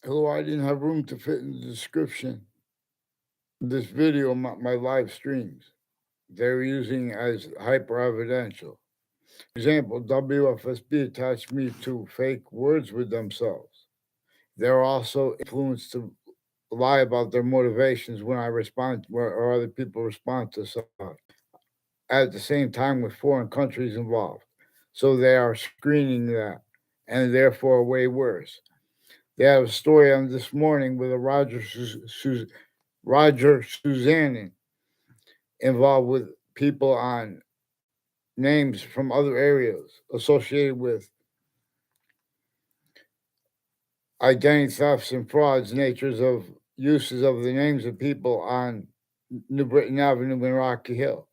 Hello, I didn't have room to fit in the description of this video, my live streams. They're using as hyper-evidential. For example, WFSB attached me to fake words with themselves. They're also influenced to lie about their motivations when I respond or other people respond to such at the same time with foreign countries involved. So they are screening that and therefore way worse. They have a story on this morning with a Roger Suzanin involved with people on names from other areas associated with identity thefts and frauds, natures of uses of the names of people on New Britain Avenue and Rocky Hill,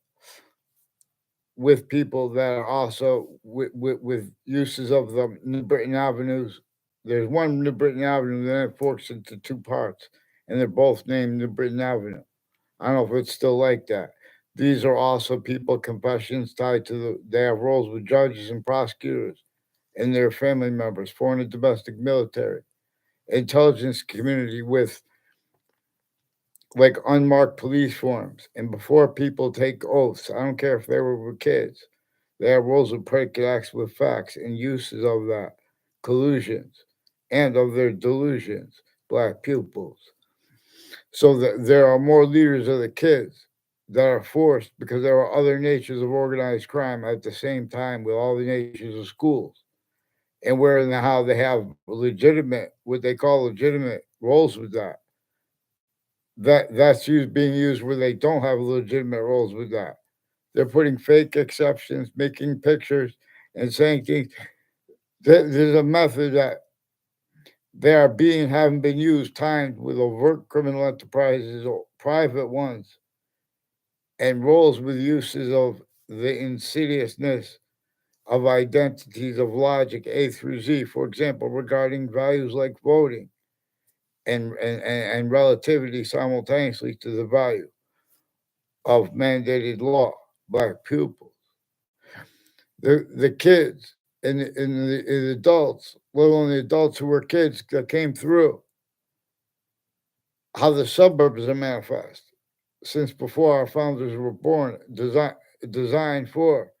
with people that are also with uses of the New Britain Avenues. There's one New Britain Avenue, then it forks into two parts, and they're both named New Britain Avenue. I don't know if it's still like that. These are also people confessions tied to they have roles with judges and prosecutors and their family members, foreign and domestic military, intelligence community with like unmarked police forms. And before people take oaths, I don't care if they were with kids, they have roles with predicate acts with facts and uses of that, collusions, and of their delusions, black pupils. So that there are more leaders of the kids that are forced because there are other natures of organized crime at the same time with all the natures of schools. And where and how they have legitimate, what they call legitimate roles with that. That's being used where they don't have legitimate roles with that. They're putting fake exceptions, making pictures, and saying things. There's a method that they are being haven't been used timed with overt criminal enterprises or private ones and roles with uses of the insidiousness of identities of logic A through Z, for example, regarding values like voting and relativity simultaneously to the value of mandated law, black pupils. The kids and the adults, let alone the adults who were kids that came through, how the suburbs are manifest since before our founders were born, designed for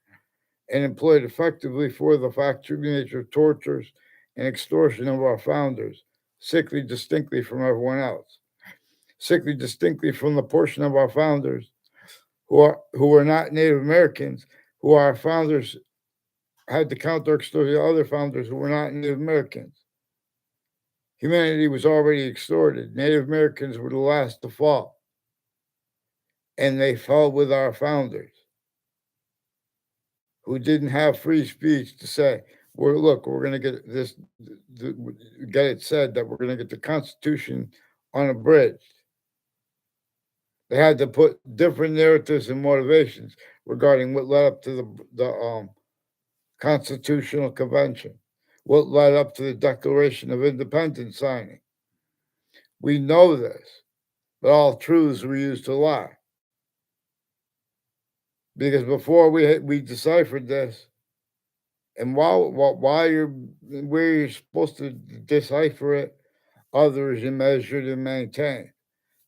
and employed effectively for the factory nature of tortures and extortion of our founders, sickly distinctly from everyone else, sickly distinctly from the portion of our founders who were not Native Americans, who our founders had to counter extort the other founders who were not Native Americans. Humanity was already extorted. Native Americans were the last to fall, and they fell with our founders, who didn't have free speech to say, we're going to get this, get it said that we're going to get the Constitution unabridged. They had to put different narratives and motivations regarding what led up to the Constitutional Convention, what led up to the Declaration of Independence signing. We know this, but all truths were used to lie. Because before we deciphered this, and while you're where you're supposed to decipher it, others are measured and maintained,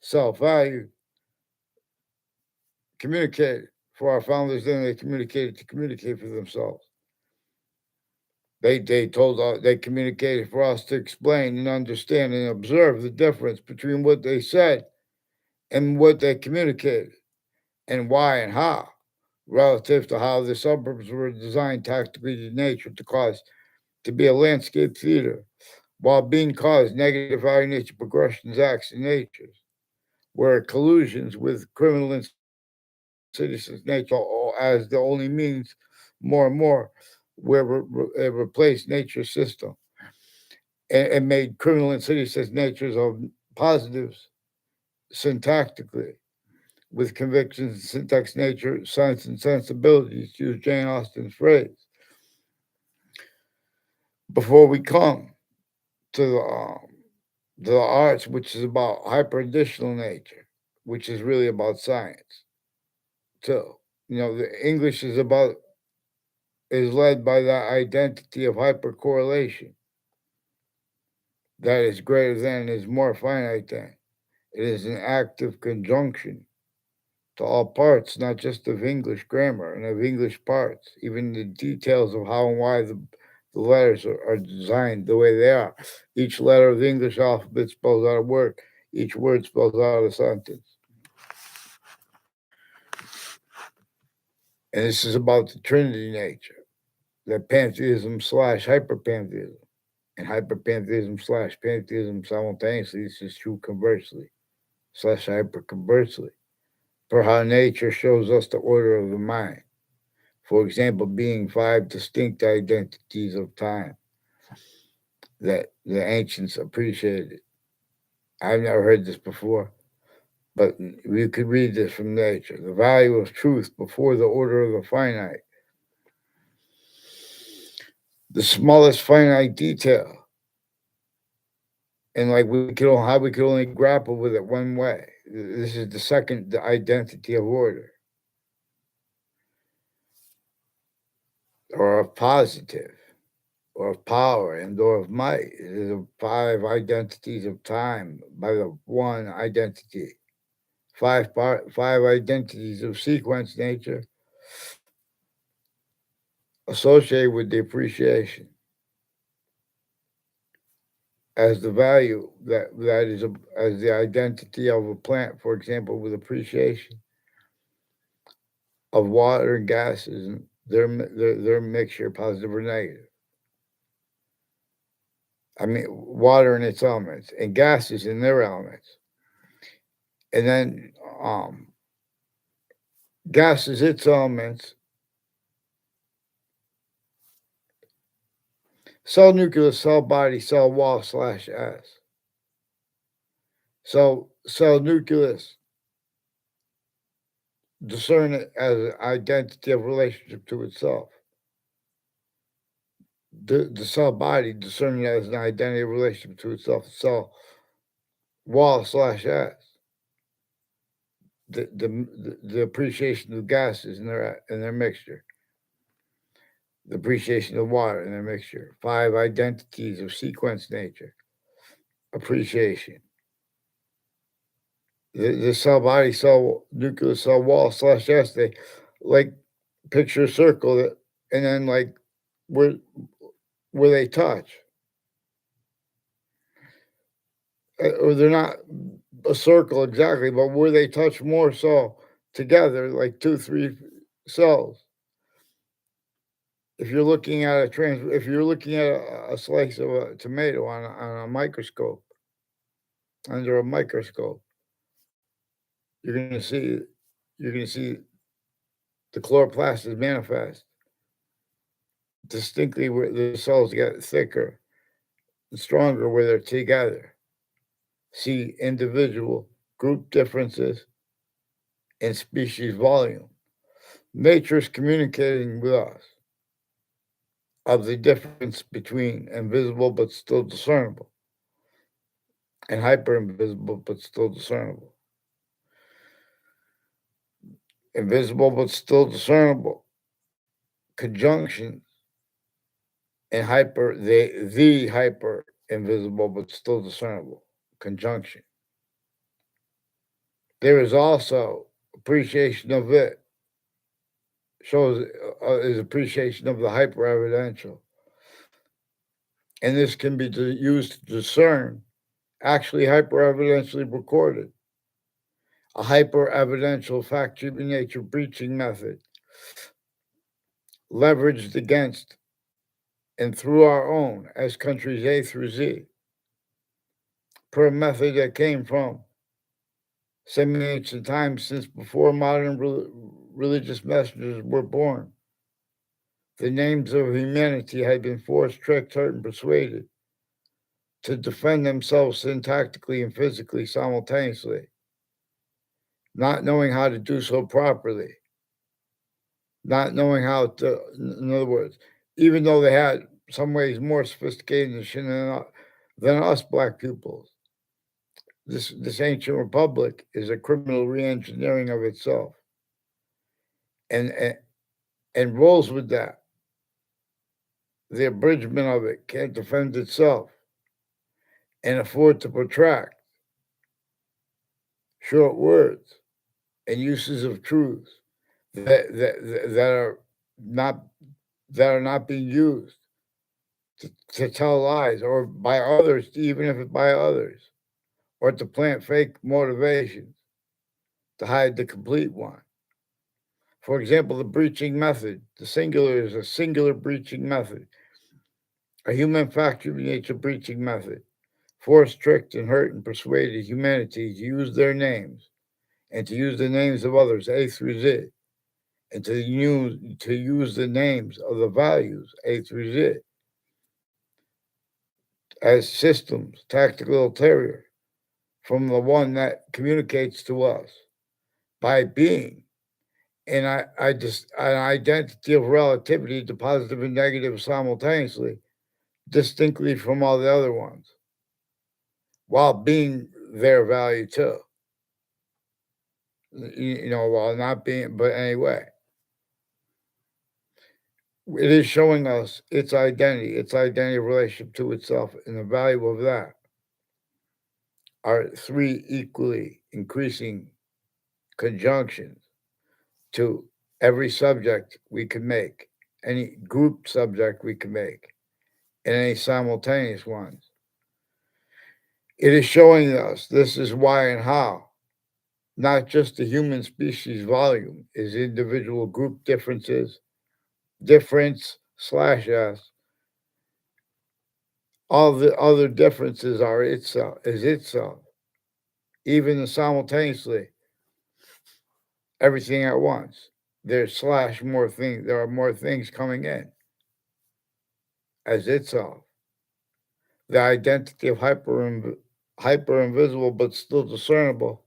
self-value, communicated for our founders. Then they communicated to communicate for themselves. They communicated for us to explain and understand and observe the difference between what they said and what they communicated, and why and how, relative to how the suburbs were designed tactically in nature to be a landscape theater, while being caused negative value nature progressions, acts, and natures, where collusions with criminal and citizens' nature as the only means more and more, where it replaced nature's system and made criminal and citizens' natures of positives syntactically with convictions and syntax nature, science and sensibilities, to use Jane Austen's phrase. Before we come to the arts, which is about hyper-additional nature, which is really about science. So, the English is led by that identity of hypercorrelation. that is greater than is more finite than. It is an active conjunction to all parts, not just of English grammar and of English parts, even the details of how and why the letters are designed the way they are. Each letter of the English alphabet spells out a word. Each word spells out a sentence. And this is about the Trinity nature, that pantheism slash hyperpantheism, and hyperpantheism slash pantheism simultaneously. This is true conversely, slash hyperconversely, for how nature shows us the order of the mind. For example, being 5 distinct identities of time that the ancients appreciated. I've never heard this before, but we could read this from nature. The value of truth before the order of the finite. The smallest finite detail. And like how we could only grapple with it one way. This is the identity of order. Or of positive, or of power, and or of might. It is the 5 identities of time by the one identity. 5 identities of sequence nature associated with the appreciation as the value that is as the identity of a plant, for example, with appreciation of water and gases and their mixture, positive or negative. I mean, water and its elements, and gases and their elements, and then gases its elements. Cell nucleus, cell body, cell wall slash S. So cell nucleus, discern it as an identity of relationship to itself. The cell body, discerning it as an identity of relationship to itself. Cell wall slash S. The appreciation of gases in their mixture. The appreciation of water in their mixture. 5 identities of sequence nature. Appreciation. The cell body, cell nucleus, cell wall slash S. They like picture a circle that, and then like where they touch, or they're not a circle exactly, but where they touch more so together, like 2-3 cells. If you're looking at if you're looking at a slice of a tomato on a microscope, under a microscope, you're gonna see the chloroplast is manifest distinctly where the cells get thicker and stronger where they're together. See individual group differences in species volume. Nature is communicating with us of the difference between invisible but still discernible and hyper invisible but still discernible. Invisible but still discernible conjunctions and the hyper invisible but still discernible conjunction. There is also appreciation of it, shows is appreciation of the hyper-evidential. And this can be used to discern actually hyper-evidentially recorded. A hyper-evidential fact-treatment nature breaching method leveraged against and through our own as countries A through Z, per a method that came from semi-ancient times since before modern religious messengers were born. The names of humanity had been forced, tricked, hurt, and persuaded to defend themselves syntactically and physically simultaneously, not knowing how to do so properly, not knowing how to, in other words, even though they had some ways more sophisticated than us black pupils, this ancient republic is a criminal re-engineering of itself, and rolls with that. The abridgment of it can't defend itself, and afford to protract short words and uses of truth that are not being used to tell lies or by others, even if it's by others, or to plant fake motivations to hide the complete one. For example, the breaching method. The singular is a singular breaching method, a human factor nature breaching method. Forced, tricked, and hurt and persuaded humanity to use their names and to use the names of others, A through Z, and to use the names of the values, A through Z, as systems, tactical ulterior, from the one that communicates to us by being an identity of relativity to positive and negative simultaneously, distinctly from all the other ones, while being their value too. While not being, but anyway, it is showing us its identity relationship to itself, and the value of that are three equally increasing conjunctions to every subject we can make, any group subject we can make, and any simultaneous ones. It is showing us this is why and how, not just the human species volume, is individual group differences, difference slash S. All the other differences are itself, even simultaneously, everything at once. There's slash more things. There are more things coming in as itself. The identity of hyper invisible but still discernible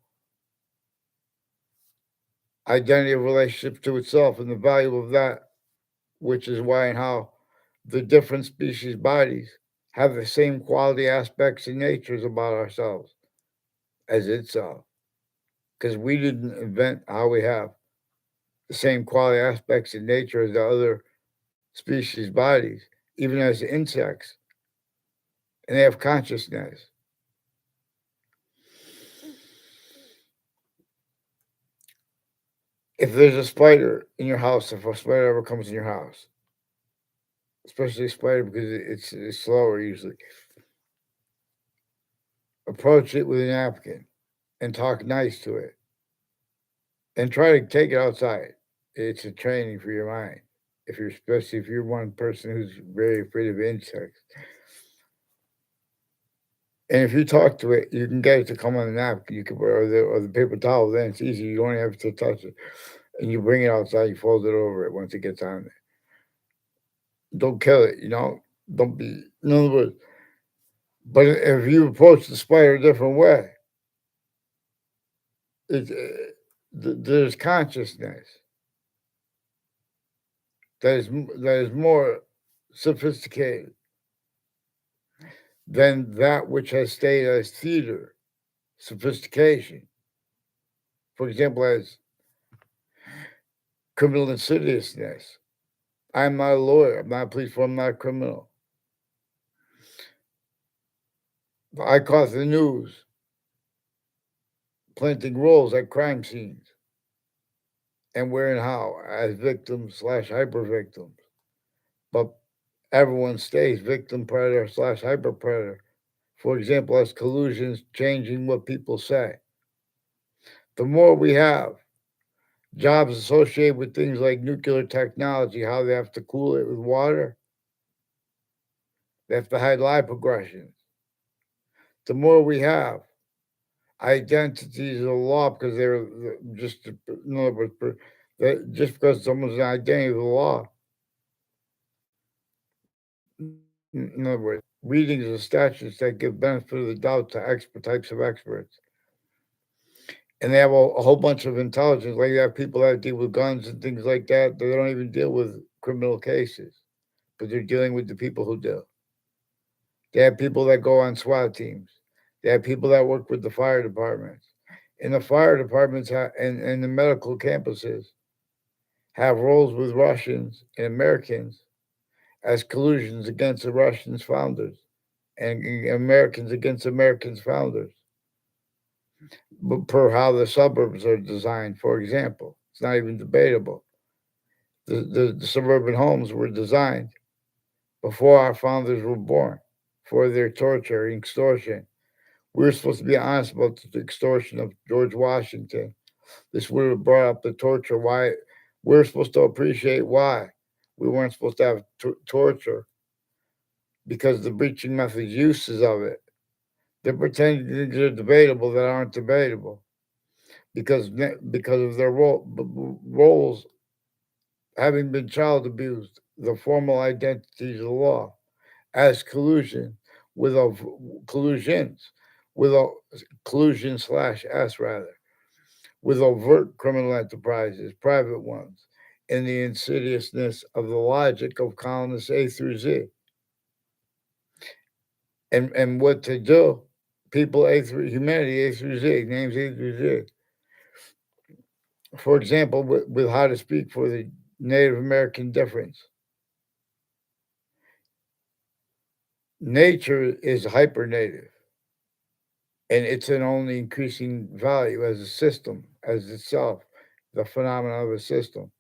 identity of relationship to itself and the value of that, which is why and how the different species bodies have the same quality aspects and natures about ourselves as itself. Because we didn't invent how we have the same quality aspects in nature as the other species bodies, even as insects, and they have consciousness. If there's a spider in your house, if a spider ever comes in your house, especially a spider because it's slower usually, approach it with a napkin and talk nice to it and try to take it outside. It's a training for your mind. Especially if you're one person who's very afraid of insects. And if you talk to it, you can get it to come on the napkin. You can or the paper towel. Then it's easy. You only have to touch it, and you bring it outside. You fold it over it once it gets on there. Don't kill it. Don't be. In other words, but if you approach the spider a different way, there's consciousness that is more sophisticated than that which has stayed as theater sophistication. For example, as criminal insidiousness. I'm not a lawyer. I'm not a police officer. I'm not a criminal. I caught the news planting roles at crime scenes and where and how as victims slash hyper victims. But everyone stays victim predator slash hyper predator. For example, as collusions changing what people say. The more we have jobs associated with things like nuclear technology, how they have to cool it with water, they have to hide lie progressions. The more we have identities of the law because they're just, in other words, just because someone's an identity of the law, in other words, readings of statutes that give benefit of the doubt to types of experts. And they have a whole bunch of intelligence. Like you have people that deal with guns and things like that. They don't even deal with criminal cases, but they're dealing with the people who do. They have people that go on SWAT teams. They have people that work with the fire departments. And the fire departments and the medical campuses have roles with Russians and Americans as collusions against the Russians' founders and Americans against Americans founders, but per how the suburbs are designed, for example. It's not even debatable. The suburban homes were designed before our founders were born for their torture and extortion. We were supposed to be honest about the extortion of George Washington. This would have brought up the torture. Why we're supposed to appreciate why we weren't supposed to have torture because the breaching methods uses of it. They're pretending things are debatable that aren't debatable because of their roles having been child abused, the formal identities of the law as collusion with collusions with a collusion slash s rather with overt criminal enterprises, private ones, and the insidiousness of the logic of colonists A through Z, and what to do, people A through humanity A through Z, names A through Z. For example, with how to speak for the Native American difference. Nature is hyper-native, and it's an only increasing value as a system, as itself, the phenomenon of a system.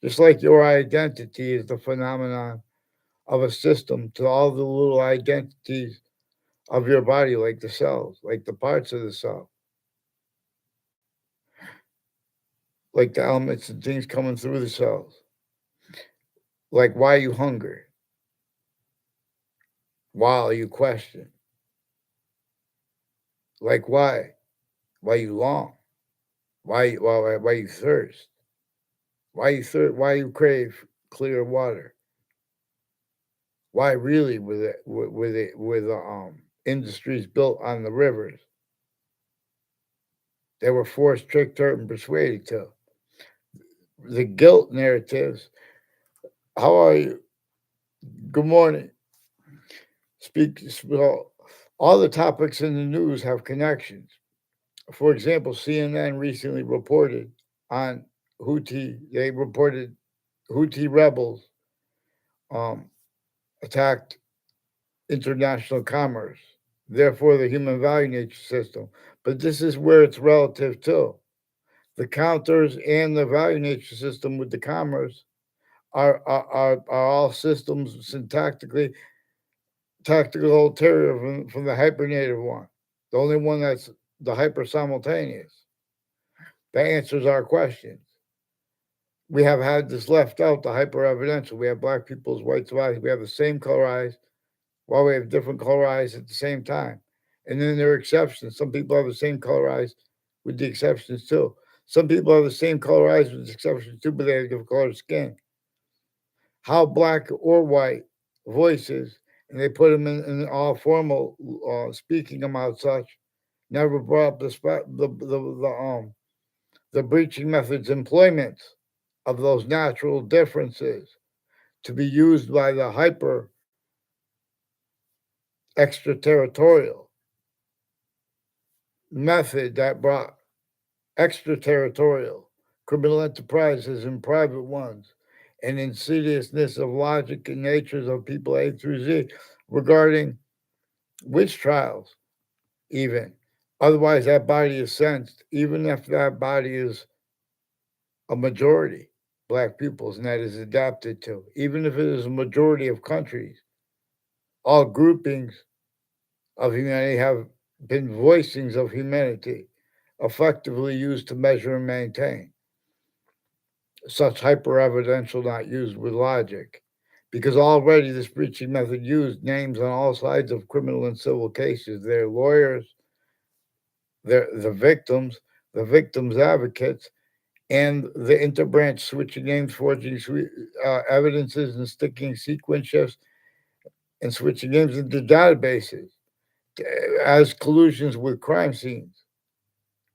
Just like your identity is the phenomenon of a system to all the little identities of your body, like the cells, like the parts of the cell, like the elements and things coming through the cells, like why you hunger, why you question, like why you long, why you thirst, why you crave clear water, why really with industries built on the rivers, they were forced, tricked, hurt, and persuaded to. The guilt narratives. How are you? Good morning. Speak. Well, all the topics in the news have connections. For example, CNN recently reported on Houthi. They reported Houthi rebels um, attacked international commerce, therefore the human value nature system. But this is where it's relative too. The counters and the value nature system with the commerce are all systems syntactically tactical ulterior from the hypernative one. The only one that's the hyper simultaneous. That answers our questions. We have had this left out, the hyper-evidential. We have black people's whites of eyes. We have the same color eyes, while we have different color eyes at the same time. And then there are exceptions. Some people have the same color eyes with the exceptions too. Some people have the same color eyes with the exceptions too, but they have different color skin. How black or white voices, and they put them in all formal speaking them out such, never brought up the breaching methods employment of those natural differences to be used by the hyper extraterritorial method that brought extraterritorial criminal enterprises and private ones and insidiousness of logic and natures of people A through Z regarding witch trials, even. Otherwise, that body is sensed, even if that body is a majority black peoples and that is adapted to, even if it is a majority of countries, all groupings of humanity have been voicings of humanity effectively used to measure and maintain. Such hyper-evidential not used with logic. Because already this breaching method used names on all sides of criminal and civil cases. Their lawyers, their the victims' advocates, and the interbranch switching names, forging evidences, and sticking sequence shifts and switching names into databases as collusions with crime scenes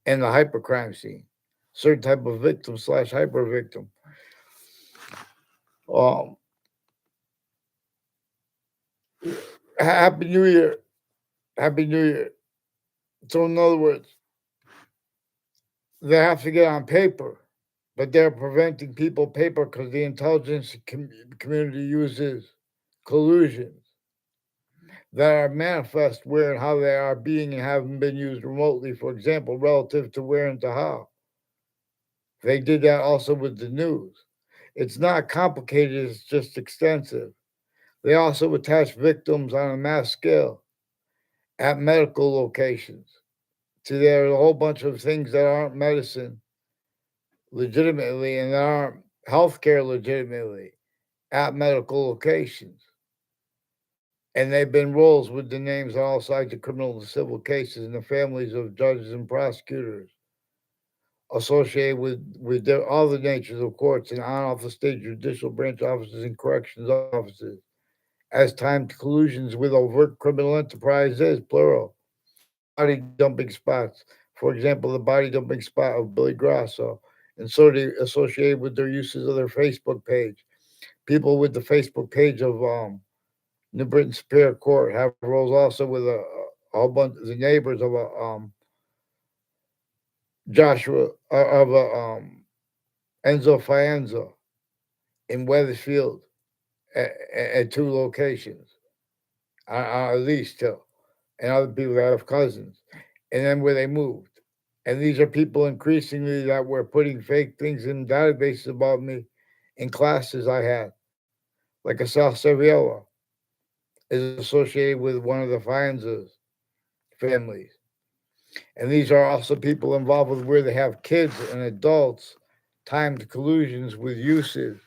and the hypercrime scene. Certain type of victim slash hyper victim. Um, Happy New Year. Happy New Year. So, in other words, they have to get on paper, but they're preventing people paper because the intelligence community uses collusions. that are manifest where and how they are being and haven't been used remotely, for example, relative to where and to how. They did that also with the news. It's not complicated, it's just extensive. They also attach victims on a mass scale at medical locations. So there are a whole bunch of things that aren't medicine legitimately and that aren't healthcare legitimately at medical locations. And they've been roles with the names on all sides of criminal and civil cases and the families of judges and prosecutors associated with all the natures of courts and on off the state judicial branch offices and corrections offices as timed collusions with overt criminal enterprises, plural, body dumping spots. For example, the body dumping spot of Billy Grasso, and so they associated with their uses of their Facebook page. People with the Facebook page of New Britain Superior Court have roles also with a whole bunch of the neighbors of a Joshua of a Enzo Fienzo in Weathersfield at two locations, at least two, and other people that have cousins, and then where they moved. And these are people increasingly that were putting fake things in databases about me in classes I had, like a South Sevilla is associated with one of the Fienzas families. And these are also people involved with where they have kids and adults timed collusions with uses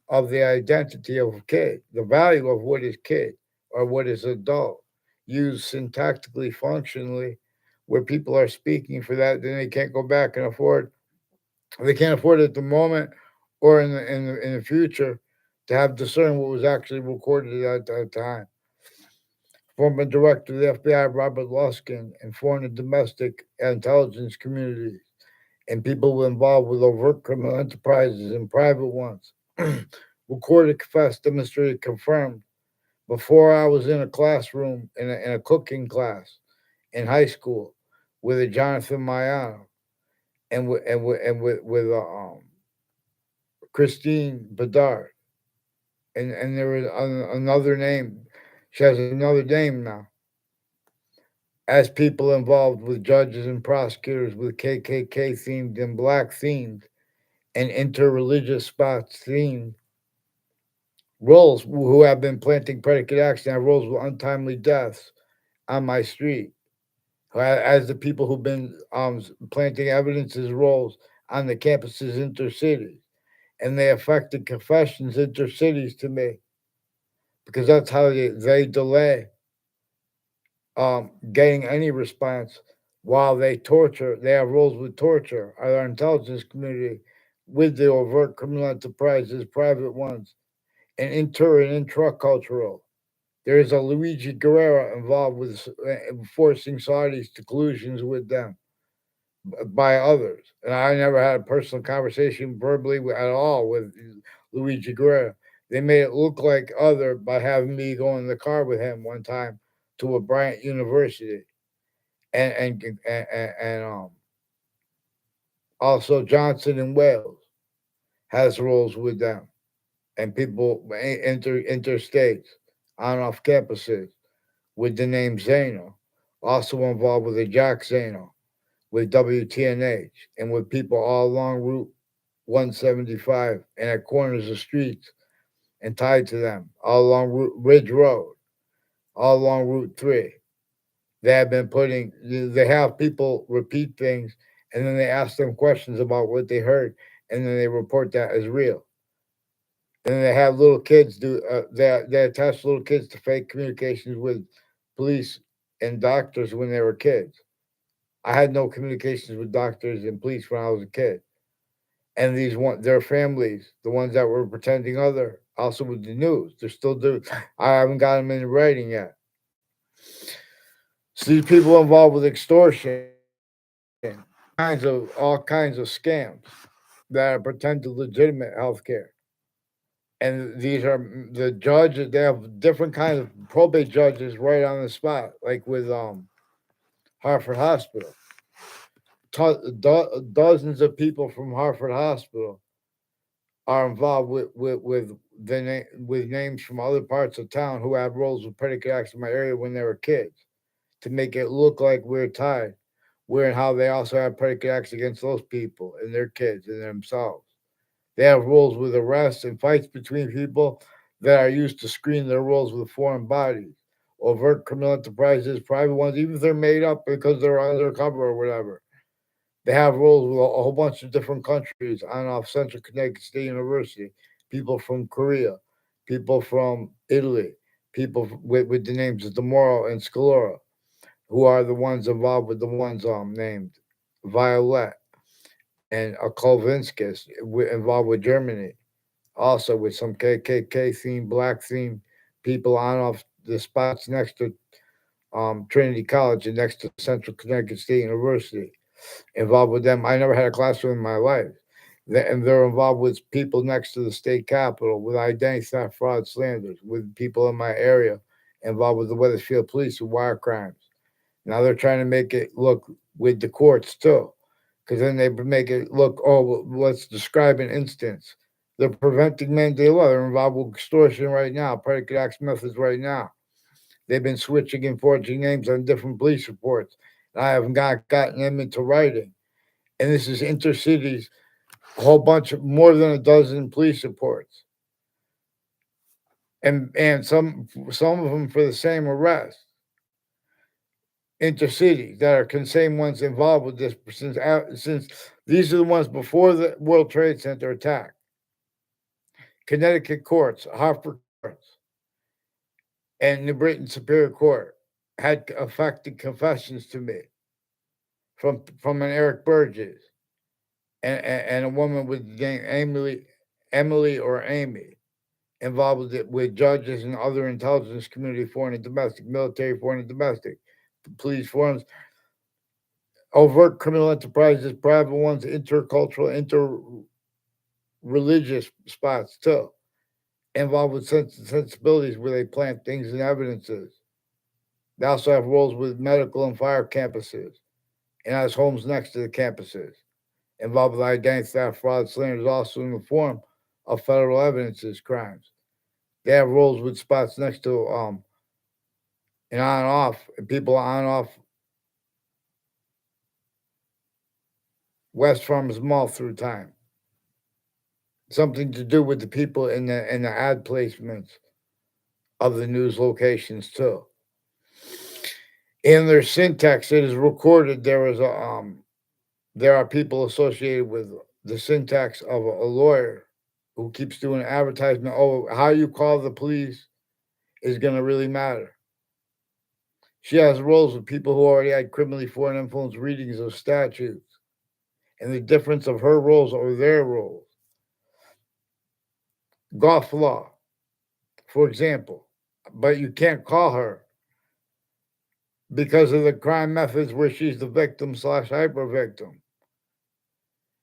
of the identity of a kid, the value of what is kid or what is adult, used syntactically, functionally, where people are speaking for that, then they can't go back and afford. They can't afford it at the moment or in the future to have discerned what was actually recorded at that time. Former director of the FBI, Robert Luskin, and foreign and domestic intelligence communities, and people involved with overt criminal enterprises and private ones. Recorded, confessed, demonstrated, confirmed. Before I was in a classroom, in a cooking class in high school with a Jonathan Mayano and with Christine Bedard. And there was another name. She has another name now as people involved with judges and prosecutors with KKK themed and black themed and interreligious spots themed roles who have been planting predicate acts and have roles with untimely deaths on my street, as the people who've been planting evidence as roles on the campuses intercities. And they affected confessions intercities to me because that's how they delay getting any response while they torture. They have roles with torture, our intelligence community, with the overt criminal enterprises, private ones, and intracultural. There is a Luigi Guerrero involved with forcing Saudis to collusions with them by others. And I never had a personal conversation verbally at all with Luigi Guerrero. They made it look like other by having me go in the car with him one time to a Bryant University, and also Johnson and Wales has roles with them, and people interstates on off campuses with the name Zano, also involved with the Jack Zano, with WTNH, and with people all along Route 175 and at corners of streets and tied to them, all along Ridge Road, all along Route 3. They have been putting, they have people repeat things and then they ask them questions about what they heard and then they report that as real. And then they have little kids do, they attach little kids to fake communications with police and doctors when they were kids. I had no communications with doctors and police when I was a kid. And their families, the ones that were pretending other, also with the news, they're still doing. I haven't got them in writing yet. So these people involved with extortion, all kinds of scams that are pretend to legitimate healthcare. And these are the judges. They have different kinds of probate judges right on the spot, like with Hartford Hospital. Dozens of people from Hartford Hospital are involved with with names from other parts of town who have roles with predicate acts in my area when they were kids to make it look like we're tied. Where and how they also have predicate acts against those people and their kids and themselves. They have roles with arrests and fights between people that are used to screen their roles with foreign bodies, overt criminal enterprises, private ones, even if they're made up because they're undercover or whatever. They have roles with a whole bunch of different countries on off Central Connecticut State University, people from Korea, people from Italy, people with the names of Demoro and Scalora, who are the ones involved with the ones named Violet and a Kolvinskis involved with Germany, also with some KKK themed, black themed people on off the spots next to Trinity College and next to Central Connecticut State University. Involved with them, I never had a classroom in my life. And they're involved with people next to the state capitol with identity theft, fraud, slanders, with people in my area involved with the Weathersfield police with wire crimes. Now they're trying to make it look with the courts too, because then they make it look. Oh, well, let's describe an instance. They're preventing mandate law. They're involved with extortion right now, predicate acts methods right now. They've been switching and forging names on different police reports. And I haven't gotten them into writing. And this is intercities, a whole bunch of more than a dozen police reports, and some of them for the same arrest. Intercities that are the same ones involved with this since these are the ones before the World Trade Center attack. Connecticut courts, Hartford courts, and New Britain Superior Court had affected confessions to me from an Eric Burgess and a woman with the name Emily or Amy involved with judges and other intelligence community, foreign and domestic, military, foreign and domestic, police forums, overt criminal enterprises, private ones, intercultural, interreligious spots too, involved with sensibilities where they plant things and evidences. They also have roles with medical and fire campuses and has homes next to the campuses. Involved with identity theft, fraud, slanders, also in the form of federal evidences crimes. They have roles with spots next to and on and off, and people on and off West Farmers Mall through time. Something to do with the people in the ad placements of the news locations too. In their syntax, it is recorded there are people associated with the syntax of a lawyer who keeps doing advertisement. Oh, how you call the police is going to really matter. She has roles with people who already had criminally foreign influence readings of statutes and the difference of her roles over their roles. Golf law, for example, but you can't call her because of the crime methods where she's the victim slash hyper victim.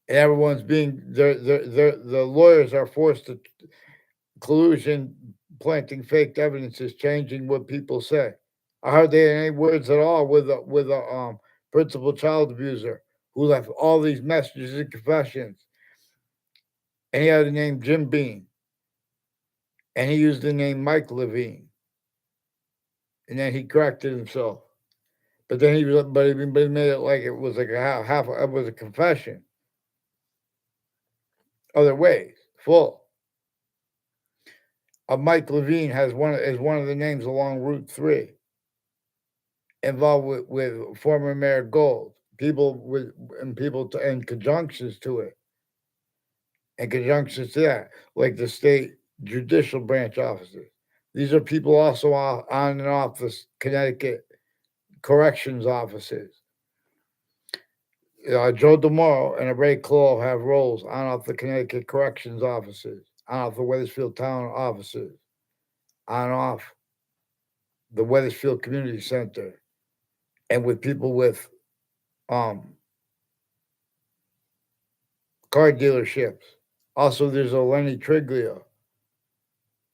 And everyone's being, the lawyers are forced to collusion, planting fake evidences, changing what people say. I hardly had any words at all with a principal child abuser who left all these messages and confessions. And he had the name Jim Bean. And he used the name Mike Levine. And then he corrected himself. But then he made it like it was like it was a confession. Other ways, full. Mike Levine is one of the names along Route 3, involved with former Mayor Gold, people and conjunctions to it, and conjunctions to that, like the state judicial branch officers. These are people also on and off the Connecticut corrections offices. Joe DeMoro and Ray Claw have roles on off the Connecticut corrections offices, on off the Weathersfield town offices, on off the Weathersfield Community Center, and with people with um, car dealerships. Also, there's a Lenny Triglia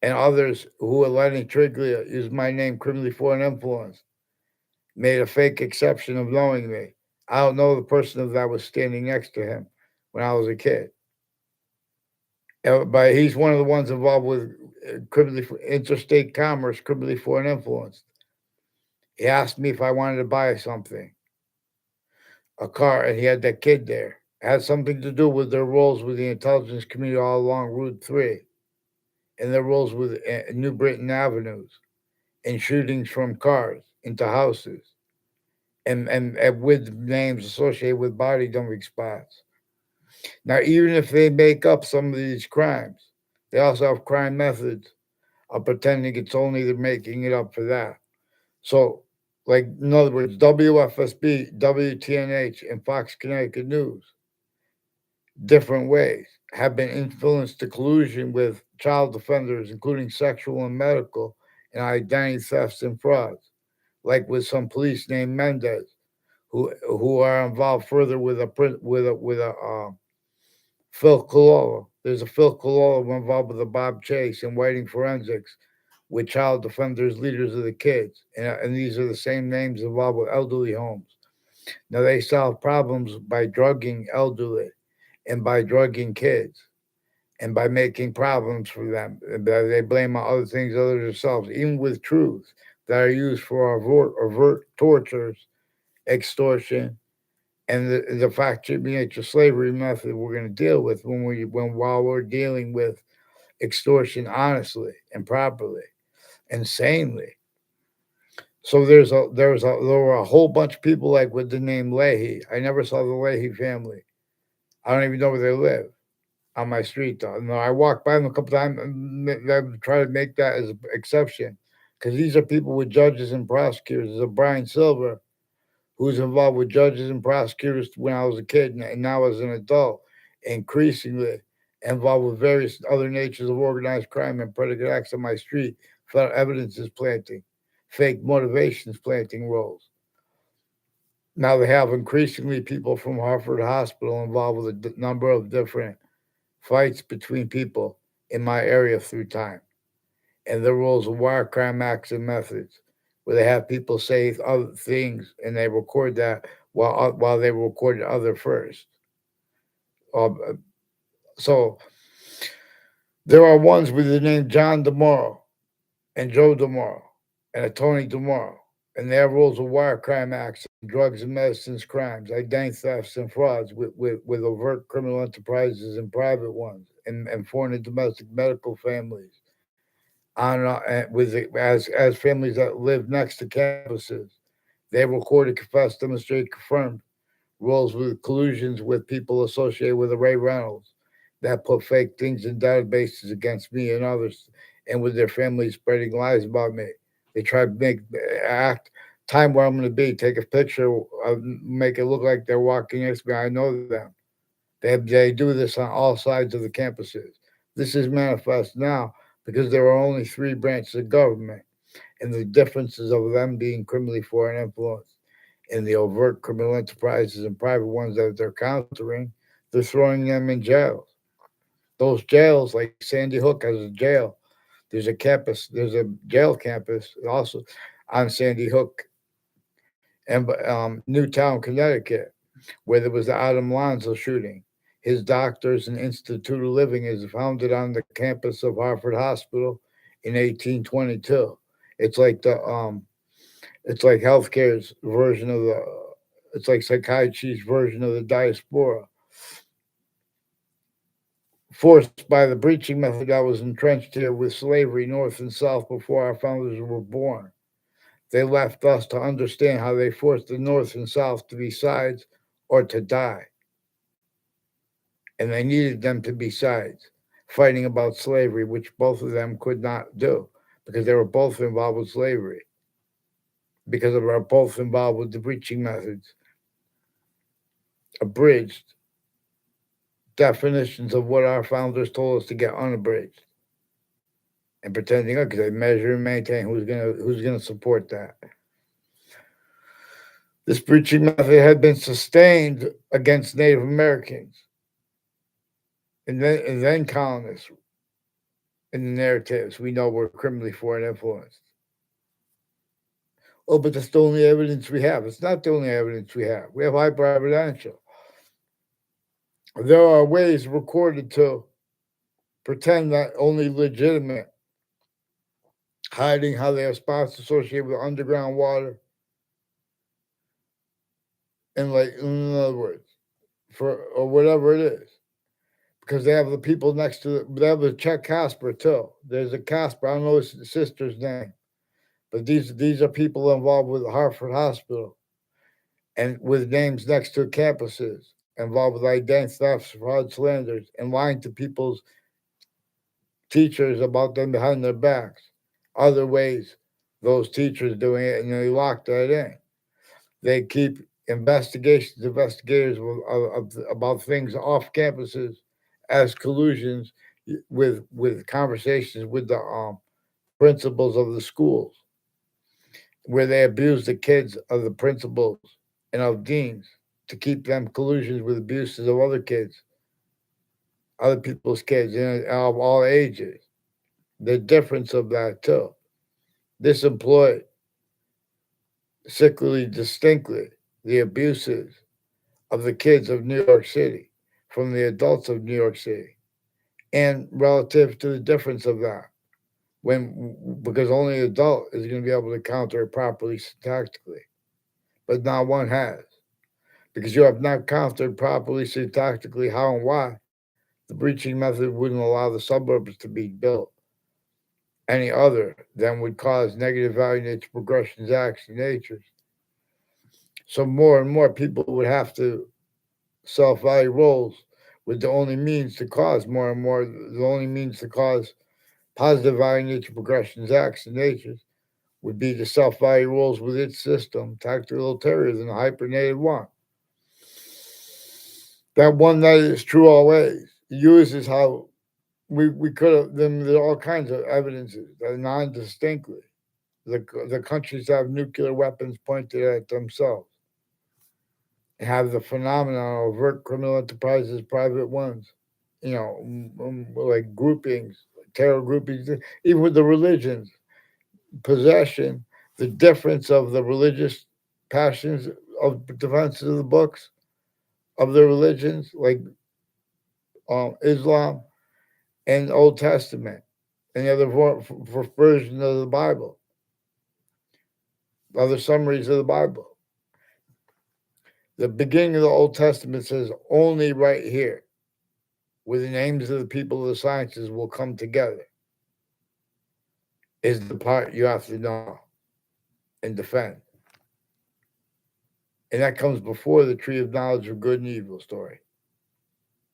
and others who are Lenny Triglia use my name, criminally foreign influence, made a fake exception of knowing me. I don't know the person that was standing next to him when I was a kid. But he's one of the ones involved with criminally interstate commerce, criminally foreign influence. He asked me if I wanted to buy something, a car, and he had that kid there. It had something to do with their roles with the intelligence community all along Route 3 and their roles with New Britain Avenues and shootings from cars into houses and with names associated with body dumping spots. Now, even if they make up some of these crimes, they also have crime methods of pretending it's only they're making it up for that. So, like, in other words, WFSB, WTNH, and Fox Connecticut News, different ways, have been influenced to collusion with child offenders, including sexual and medical and identity thefts and frauds, like with some police named Mendez, who are involved further with a Phil Cololo. There's a Phil Cololo involved with the Bob Chase and Whiting Forensics with child defenders, leaders of the kids. And these are the same names involved with elderly homes. Now, they solve problems by drugging elderly and by drugging kids and by making problems for them. They blame on other things other than themselves, even with truths that are used for overt tortures, extortion, and the factory nature slavery method we're going to deal with when while we're dealing with extortion honestly and properly and sanely. So there were a whole bunch of people like with the name Leahy. I never saw the Leahy family. I don't even know where they live on my street though. No, I walked by them a couple times and try to make that as an exception because these are people with judges and prosecutors. There's a Brian Silver who's involved with judges and prosecutors when I was a kid and now as an adult, increasingly involved with various other natures of organized crime and predicate acts on my street. Felt evidence is planting, fake motivations planting roles. Now they have increasingly people from Hartford Hospital involved with a number of different fights between people in my area through time and the rules of wire crime acts and methods, where they have people say other things and they record that while they recorded other first. Uh, so there are ones with the name John DeMorrow and Joe DeMorrow and a Tony DeMorrow, and they have rules of wire crime acts, drugs and medicines crimes, identity thefts and frauds with overt criminal enterprises and private ones, and foreign and domestic medical families on with as families that live next to campuses. They recorded, confessed, demonstrated, confirmed roles with collusions with people associated with Ray Reynolds that put fake things in databases against me and others, and with their families spreading lies about me. They try to make act time where I'm going to be, take a picture, make it look like they're walking next to me. I know them. They do this on all sides of the campuses. This is manifest now because there are only three branches of government and the differences of them being criminally foreign influence and the overt criminal enterprises and private ones that they're countering, they're throwing them in jails. Those jails, like Sandy Hook has a jail. There's a jail campus also on Sandy Hook and Newtown, Connecticut, where there was the Adam Lanza shooting. His doctors and Institute of Living is founded on the campus of Hartford Hospital in 1822. It's like the it's like healthcare's version of the it's like psychiatry's version of the diaspora, forced by the breaching method that was entrenched here with slavery north and south before our founders were born. They left us to understand how they forced the north and south to be sides or to die. And they needed them to be sides, fighting about slavery, which both of them could not do because they were both involved with slavery, because they were both involved with the breaching methods, abridged definitions of what our founders told us to get unabridged, and pretending because they measure and maintain who's gonna support that. This breaching method had been sustained against Native Americans and then colonists in the narratives we know were criminally foreign influenced. Oh, but that's the only evidence we have. It's not the only evidence we have. We have hyper-evidential. There are ways recorded to pretend that only legitimate, hiding how they have spots associated with underground water, and like, in other words, for or whatever it is, because they have the people next to they have a Czech Casper too. There's a Casper. I don't know his sister's name, but these are people involved with Hartford Hospital and with names next to campuses involved with identity thefts, fraud, slanders, and lying to people's teachers about them behind their backs. Other ways those teachers doing it, and they lock that in. They keep investigators about things off campuses as collusions with conversations with the principals of the schools, where they abuse the kids of the principals and of deans to keep them collusions with abuses of other kids, other people's kids, of all ages. The difference of that too. This employed sickly distinctly the abuses of the kids of New York City from the adults of New York City, and relative to the difference of that, when because only an adult is going to be able to counter it properly syntactically, but not one has, because you have not countered properly syntactically how and why the breaching method wouldn't allow the suburbs to be built any other than would cause negative value nature progressions, acts, and natures. So more and more people would have to self value roles with the only means to cause more and more, the only means to cause positive value nature progressions, acts, and natures would be the self value roles with its system, tactical ulterior than the hypernated one. That one that is true always uses how we could have them. There are all kinds of evidences that are non distinctly. The countries that have nuclear weapons pointed at themselves have the phenomenon of overt criminal enterprises, private ones, like groupings, terror groupings, even with the religions, possession, the difference of the religious passions of defenses of the books of the religions, like Islam and Old Testament, and the other versions of the Bible, other summaries of the Bible. The beginning of the Old Testament says only right here, where the names of the people of the sciences will come together, is the part you have to know and defend. And that comes before the tree of knowledge of good and evil story.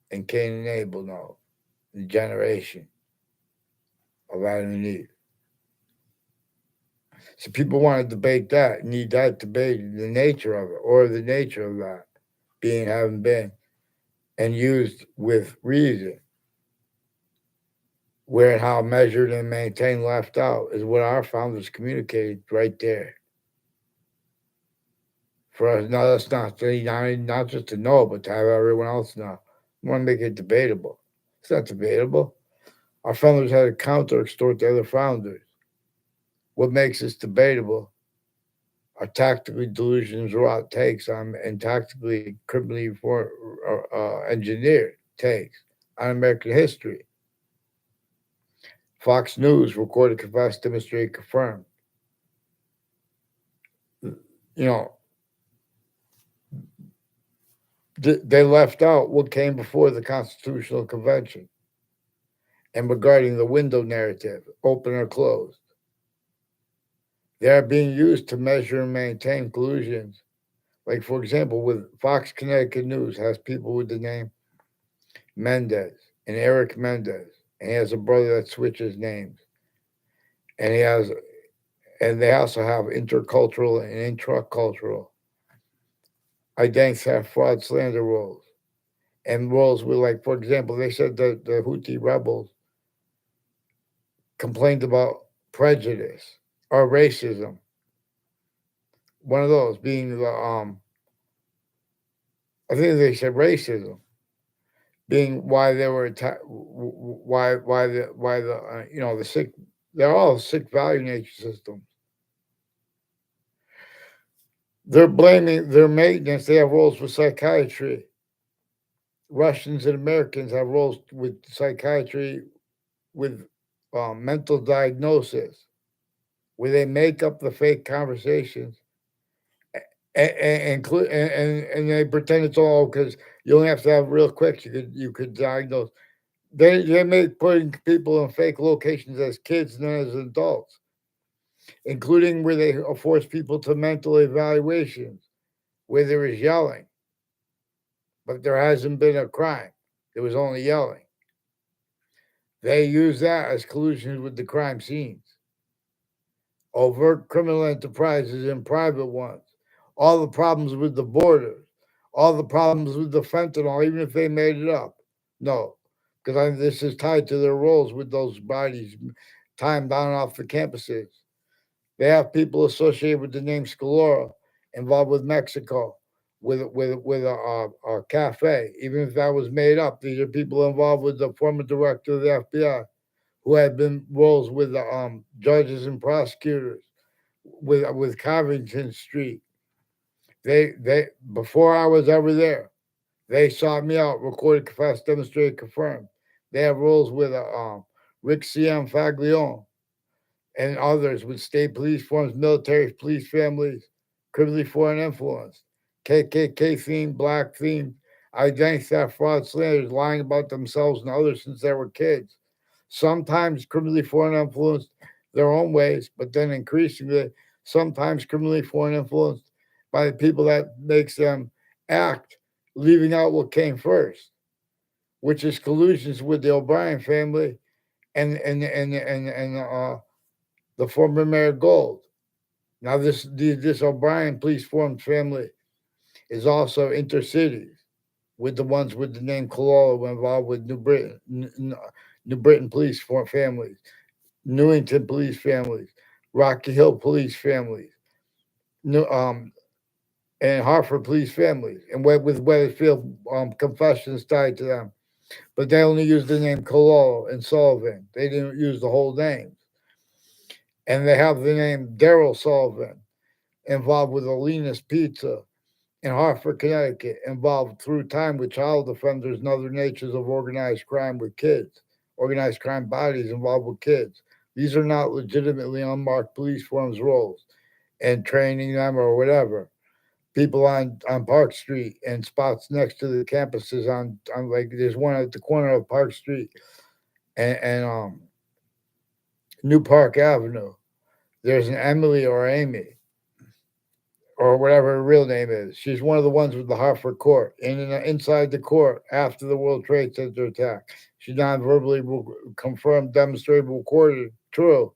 And Cain and Abel know the generation of Adam and Eve. So people want to debate that, need that debate, the nature of it, or the nature of that being, having been, and used with reason. Where and how measured and maintained left out is what our founders communicated right there. For us, no, that's not just to know, but to have everyone else know. We want to make it debatable. It's not debatable. Our founders had to counter extort the other founders. What makes this debatable are tactically delusions, wrought takes on, and tactically criminally engineered takes on American history. Fox News recorded, confessed, demonstrated, confirmed. You know, they left out what came before the Constitutional Convention and regarding the window narrative, open or closed. They are being used to measure and maintain collusions. Like, for example, with Fox Connecticut News has people with the name Mendez and Eric Mendez, and he has a brother that switches names. And they also have intercultural and intracultural identity theft, fraud, slander roles. And roles with, like, for example, they said that the Houthi rebels complained about prejudice or racism. One of those being the I think they said racism being why they were why the the sick, they're all sick value nature systems. They're blaming their maintenance. They have roles with psychiatry. Russians and Americans have roles with psychiatry with mental diagnosis, where they make up the fake conversations and they pretend it's all because you only have to have real quick. You could diagnose. They make putting people in fake locations as kids and then as adults, including where they force people to mental evaluations where there is yelling, but there hasn't been a crime. There was only yelling. They use that as collusion with the crime scenes. Overt criminal enterprises and private ones. All the problems with the borders. All the problems with the fentanyl, even if they made it up. No, because this is tied to their roles with those bodies time down off the campuses. They have people associated with the name Scalora involved with Mexico, with a cafe. Even if that was made up, these are people involved with the former director of the FBI, who had been roles with the judges and prosecutors with Covington Street. They before I was ever there, they sought me out, recorded, confessed, demonstrated, confirmed. They have roles with Rick C.M. Faglione and others with state police forms, military police families, criminally foreign influence, KKK themed, black themed, identity theft, fraud, slanders, lying about themselves and others since they were kids. Sometimes criminally foreign influenced their own ways, but then increasingly, sometimes criminally foreign influenced by the people that makes them act, leaving out what came first, which is collusions with the O'Brien family and the former Mayor Gold. Now, this O'Brien police formed family is also intercities with the ones with the name Cololo involved with New Britain police families, Newington police families, Rocky Hill police families, New, and Hartford police families, and with Weathersfield confessions tied to them. But they only used the name Cololo and Sullivan. They didn't use the whole names. And they have the name Daryl Sullivan involved with Alina's Pizza in Hartford, Connecticut, involved through time with child offenders and other natures of organized crime with kids, organized crime bodies involved with kids. These are not legitimately unmarked police forms roles and training them or whatever. People on Park Street and spots next to the campuses on like there's one at the corner of Park Street and New Park Avenue. There's an Emily or Amy or whatever her real name is. She's one of the ones with the Hartford court. And inside the court, after the World Trade Center attack, she non-verbally confirmed, demonstrated, recorded, true,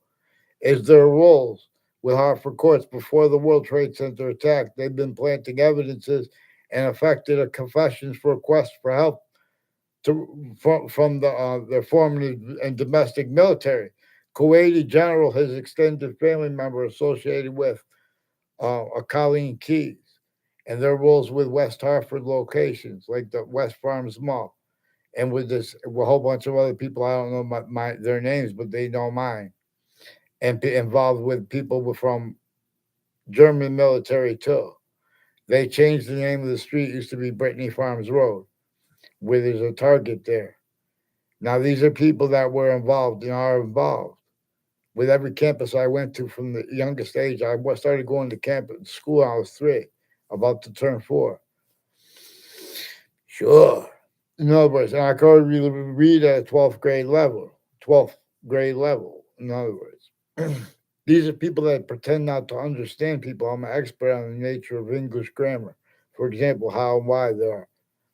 is their roles with Hartford courts before the World Trade Center attack. They've been planting evidences and affected a confessions for requests for help from their former and domestic military. Kuwaiti general, his extended family member associated with Colleen Keys, and their roles with West Hartford locations like the West Farms Mall, and with a whole bunch of other people. I don't know their names, but they know mine, and be involved with people from German military too. They changed the name of the street. It used to be Brittany Farms Road, where there's a Target there. Now these are people that were involved and are involved with every campus I went to from the youngest age. I started going to school when I was 3, about to turn 4. Sure. In other words, and I could read at a 12th grade level. 12th grade level, in other words. These are people that pretend not to understand people. I'm an expert on the nature of English grammar. For example, how and why there are.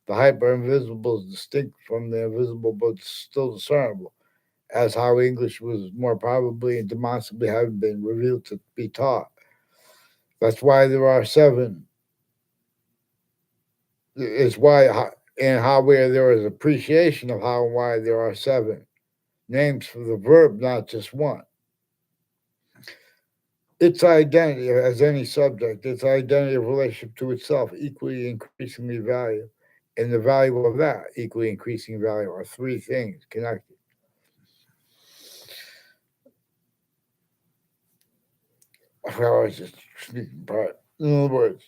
The hyper-invisible is distinct from the invisible, but still discernible, as how English was more probably and demonstrably having been revealed to be taught. That's why there are 7. It's why and how where there is appreciation of how and why there are 7 names for the verb, not just one. Its identity as any subject, its identity of relationship to itself, equally increasingly value, and the value of that equally increasing value are 3 things connected. I was just speaking part. In other words,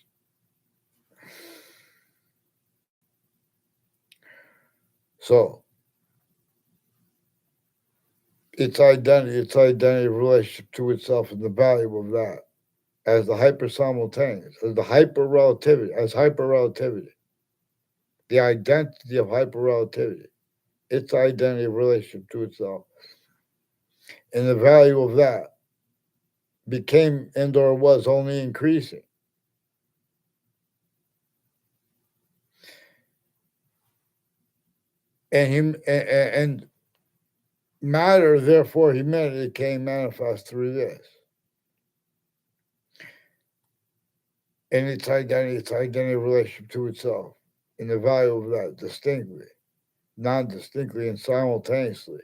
so its identity relationship to itself and the value of that as the hyper simultaneous, as the hyper relativity, the identity of hyper relativity, its identity relationship to itself, and the value of that became and or was only increasing. And matter, therefore, humanity came manifest through this. And its identity relationship to itself, and the value of that distinctly, non-distinctly, and simultaneously.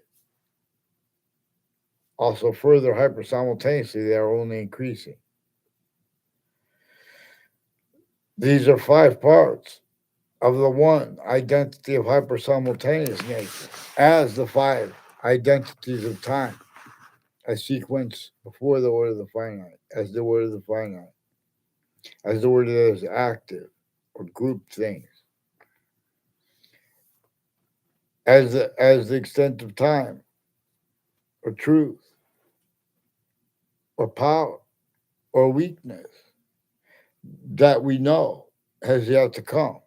Also, further hyper simultaneously, they are only increasing. These are 5 parts of the one identity of hyper simultaneous nature, as the 5 identities of time, a sequence before the word of the finite, as the word of the finite, as the word that is active or grouped things, as the extent of time or truth or power or weakness that we know has yet to come,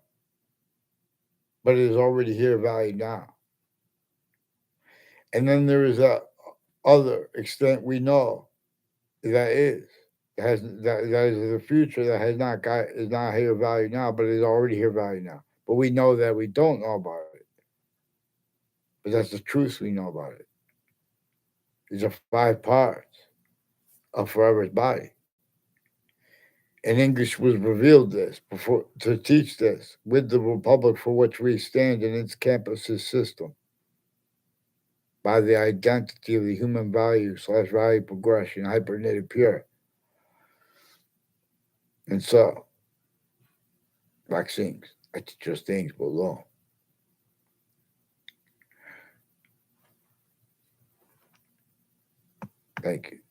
but it is already here, valued now. And then there is that other extent we know that is that is the future that is not here, valued now, but is already here, valued now. But we know that we don't know about it. But that's the truth we know about it. These are 5 parts of forever's body. And English was revealed this before to teach this with the republic for which we stand in its campuses system by the identity of the human value / value progression, hyper-knitted pure. And so, vaccines, it's just things below. Thank you.